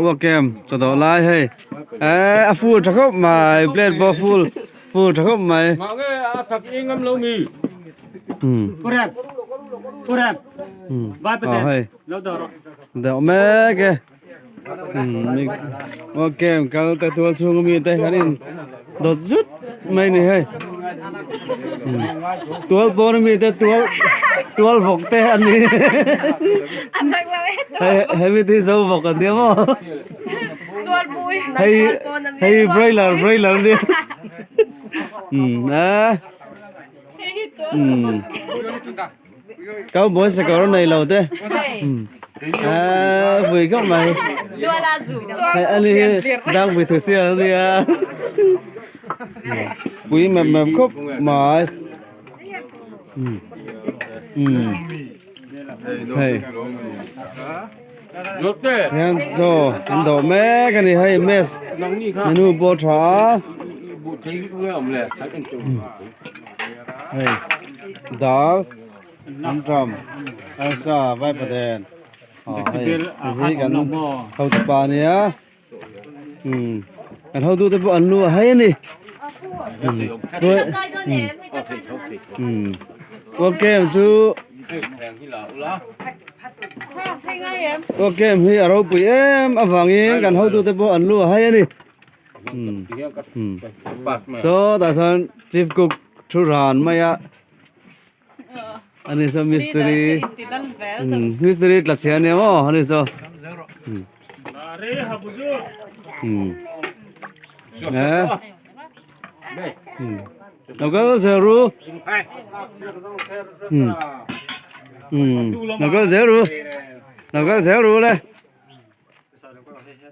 ว่าเกมจะต่อไล่ให้ฟูลจะเข้ามาเปลี่ยนบอฟูลจะเข้ามา mà cái tập yên ngâm lâu mì กูแรบว่าไปแต่แล้วต่อ เดี๋ยวแม่แกนี่ว่าเกมการแต่ตัวช่วงมีแต่กันนี่โดดจุดไม่นี่ให้ตัวบอลมีแต่ตัวบกแต่อันนี้ให้มีที่สูบกันเดียวมั้ง ตัวบุย ให้บรอยเลอร์เนี่ยนะเขาบอกสกอร์ในเราเต้vui các mày ตัวลาสูตัว anh đi đang bị thử xe đi vui mềm khúc mỏi hey rốt đấy nghe cho anh đổ mẹ cái này hay mess nóng như khác menu bò chả bụi thấy cái ẩm lẻ thấy anh chụp hey đó ăn trầm ăn sa vai bờ đèn hayกันเขาตะปาเนี่ยกันเขาดูแต่บ่อันนู้ให้นี่ด้วยโอเคจูโอเคมีอะไรปุยอฟังเองกันเขาดูแต่บ่อันนู้ให้นี่โซแต่สันจีฟกุกชุรานมายะอันนี้so mystery ตลัดเชียเนี่ยมั้งอันนี้soนะเราก็จะรู้เราก็จะรู้เลย